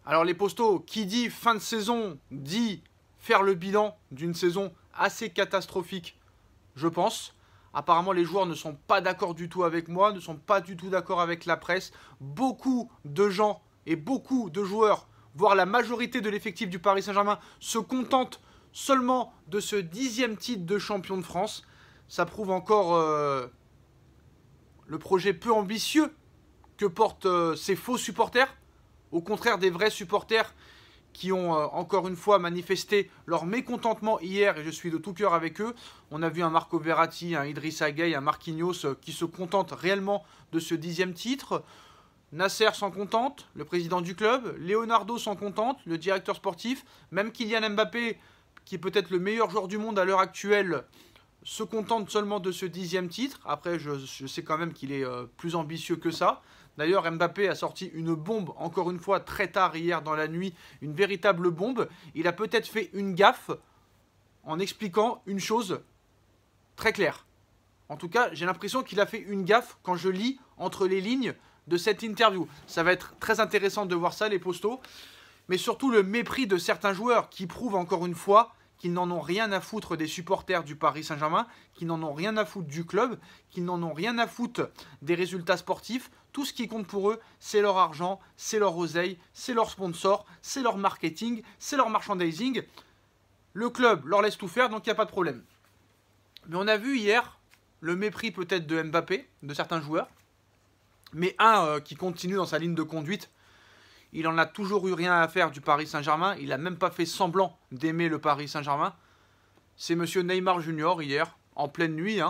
Alors les postos, qui dit fin de saison, dit faire le bilan d'une saison assez catastrophique, je pense. Apparemment les joueurs ne sont pas d'accord du tout avec moi, ne sont pas du tout d'accord avec la presse. Beaucoup de gens et beaucoup de joueurs, voire la majorité de l'effectif du Paris Saint-Germain, se contentent seulement de ce 10e titre de champion de France. Ça prouve encore le projet peu ambitieux que portent ces faux supporters, au contraire des vrais supporters qui ont encore une fois manifesté leur mécontentement hier, et je suis de tout cœur avec eux. On a vu un Marco Verratti, un Idrissa Gueye, un Marquinhos qui se contentent réellement de ce 10e titre. Nasser s'en contente, le président du club. Leonardo s'en contente, le directeur sportif. Même Kylian Mbappé, qui est peut-être le meilleur joueur du monde à l'heure actuelle, se contente seulement de ce 10e titre. Après, je sais quand même qu'il est plus ambitieux que ça. D'ailleurs, Mbappé a sorti une bombe, encore une fois, très tard hier dans la nuit, une véritable bombe. Il a peut-être fait une gaffe en expliquant une chose très claire. En tout cas, j'ai l'impression qu'il a fait une gaffe quand je lis entre les lignes de cette interview. Ça va être très intéressant de voir ça, les postos. Mais surtout le mépris de certains joueurs qui prouvent encore une fois qu'ils n'en ont rien à foutre des supporters du Paris Saint-Germain, qu'ils n'en ont rien à foutre du club, qu'ils n'en ont rien à foutre des résultats sportifs. Tout ce qui compte pour eux, c'est leur argent, c'est leur oseille, c'est leur sponsor, c'est leur marketing, c'est leur merchandising. Le club leur laisse tout faire, donc il n'y a pas de problème. Mais on a vu hier le mépris peut-être de Mbappé, de certains joueurs, mais un qui continue dans sa ligne de conduite. Il en a toujours eu rien à faire du Paris Saint-Germain. Il n'a même pas fait semblant d'aimer le Paris Saint-Germain. C'est monsieur Neymar Junior hier, en pleine nuit,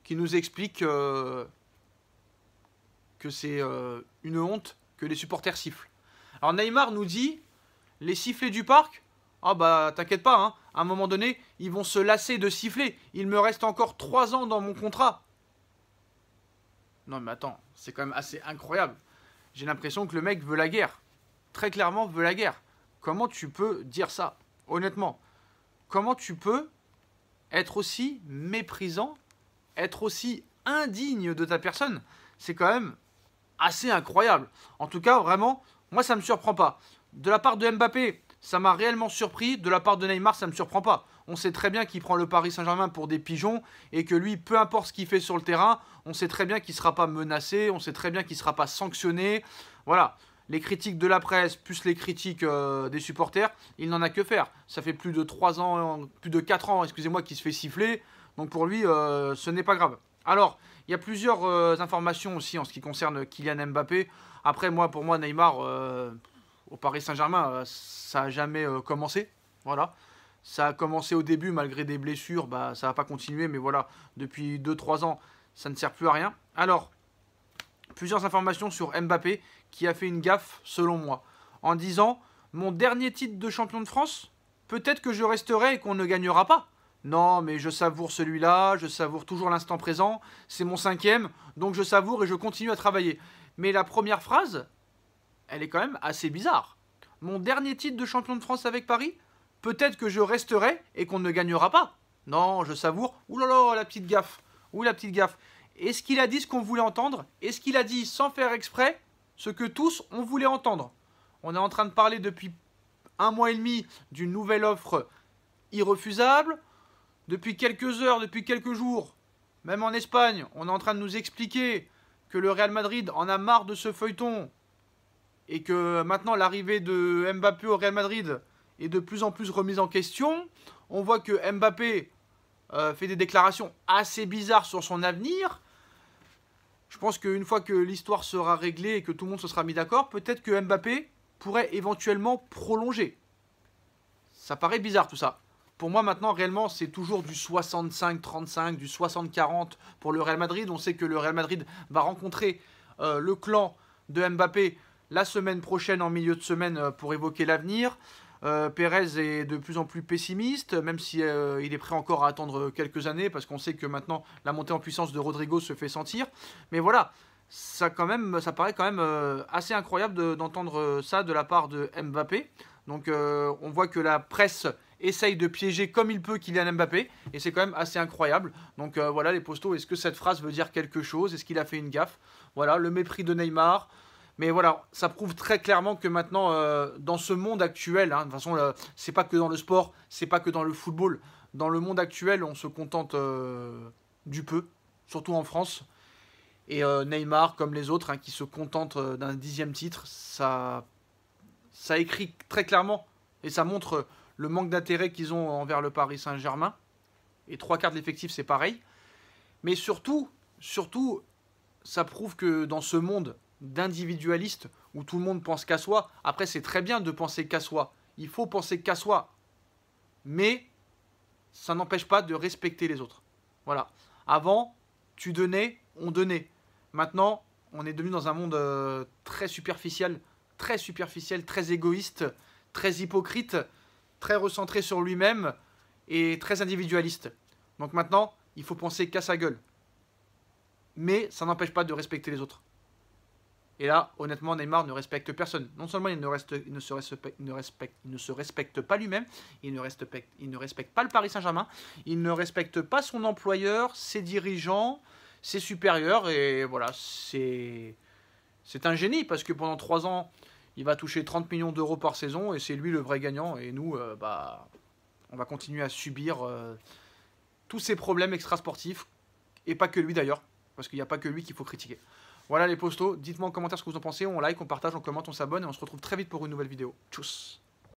qui nous explique que c'est une honte que les supporters sifflent. Alors Neymar nous dit, les sifflets du parc, ah bah t'inquiète pas, à un moment donné, ils vont se lasser de siffler. Il me reste encore 3 ans dans mon contrat. Non mais attends, c'est quand même assez incroyable. J'ai l'impression que le mec veut la guerre. Très clairement veut la guerre. Comment tu peux dire ça? Honnêtement, comment tu peux être aussi méprisant, être aussi indigne de ta personne? C'est quand même assez incroyable. En tout cas, vraiment, moi ça ne me surprend pas. De la part de Mbappé, ça m'a réellement surpris. De la part de Neymar, ça ne me surprend pas. On sait très bien qu'il prend le Paris Saint-Germain pour des pigeons et que lui, peu importe ce qu'il fait sur le terrain, on sait très bien qu'il ne sera pas menacé, on sait très bien qu'il ne sera pas sanctionné. Voilà, les critiques de la presse plus les critiques des supporters, il n'en a que faire. Ça fait plus de 3 ans, plus de 4 ans, excusez-moi, qu'il se fait siffler. Donc pour lui, ce n'est pas grave. Alors, il y a plusieurs informations aussi en ce qui concerne Kylian Mbappé. Après, pour moi, Neymar, au Paris Saint-Germain, ça n'a jamais commencé. Voilà. Ça a commencé au début, malgré des blessures, ça va pas continuer, mais voilà, depuis 2-3 ans, ça ne sert plus à rien. Alors, plusieurs informations sur Mbappé, qui a fait une gaffe, selon moi, en disant, mon dernier titre de champion de France, peut-être que je resterai et qu'on ne gagnera pas. Non, mais je savoure celui-là, je savoure toujours l'instant présent, c'est mon 5e, donc je savoure et je continue à travailler. Mais la première phrase, elle est quand même assez bizarre. Mon dernier titre de champion de France avec Paris, peut-être que je resterai et qu'on ne gagnera pas. Non, je savoure. Ouh là là, la petite gaffe. Ouh, la petite gaffe. Est-ce qu'il a dit ce qu'on voulait entendre? Est-ce qu'il a dit sans faire exprès ce que tous on voulait entendre? On est en train de parler depuis 1 mois et demi d'une nouvelle offre irrefusable. Depuis quelques heures, depuis quelques jours, même en Espagne, on est en train de nous expliquer que le Real Madrid en a marre de ce feuilleton et que maintenant l'arrivée de Mbappé au Real Madrid est de plus en plus remise en question. On voit que Mbappé fait des déclarations assez bizarres sur son avenir. Je pense qu'une fois que l'histoire sera réglée et que tout le monde se sera mis d'accord, peut-être que Mbappé pourrait éventuellement prolonger. Ça paraît bizarre tout ça. Pour moi maintenant, réellement, c'est toujours du 65-35, du 60-40 pour le Real Madrid. On sait que le Real Madrid va rencontrer le clan de Mbappé la semaine prochaine, en milieu de semaine, pour évoquer l'avenir. Pérez est de plus en plus pessimiste, même si il est prêt encore à attendre quelques années, parce qu'on sait que maintenant la montée en puissance de Rodrigo se fait sentir. Mais voilà, ça paraît quand même assez incroyable d'entendre ça de la part de Mbappé. Donc on voit que la presse essaye de piéger comme il peut Kylian Mbappé, et c'est quand même assez incroyable. Donc voilà les postos, est-ce que cette phrase veut dire quelque chose? Est-ce qu'il a fait une gaffe? Voilà, le mépris de Neymar, Mais voilà, ça prouve très clairement que maintenant, dans ce monde actuel, hein, de toute façon, c'est pas que dans le sport, c'est pas que dans le football. Dans le monde actuel, on se contente du peu, surtout en France. Et Neymar, comme les autres, hein, qui se contentent d'un 10e titre, ça écrit très clairement et ça montre le manque d'intérêt qu'ils ont envers le Paris Saint-Germain. Et 3/4 de l'effectif, c'est pareil. Mais surtout, ça prouve que dans ce monde d'individualistes où tout le monde pense qu'à soi, après c'est très bien de penser qu'à soi, il faut penser qu'à soi, mais ça n'empêche pas de respecter les autres. Voilà. Avant, tu donnais, on donnait. Maintenant, on est devenu dans un monde très superficiel, très égoïste, très hypocrite, très recentré sur lui-même et très individualiste. Donc maintenant, il faut penser qu'à sa gueule. Mais ça n'empêche pas de respecter les autres. Et là, honnêtement, Neymar ne respecte personne. Non seulement il ne se respecte pas lui-même, il ne respecte pas le Paris Saint-Germain, il ne respecte pas son employeur, ses dirigeants, ses supérieurs. Et voilà, c'est un génie parce que pendant 3 ans, il va toucher 30 millions d'euros par saison et c'est lui le vrai gagnant. Et nous, on va continuer à subir tous ces problèmes extrasportifs. Et pas que lui d'ailleurs, parce qu'il n'y a pas que lui qu'il faut critiquer. Voilà les postos, dites-moi en commentaire ce que vous en pensez, on like, on partage, on commente, on s'abonne et on se retrouve très vite pour une nouvelle vidéo. Tchuss.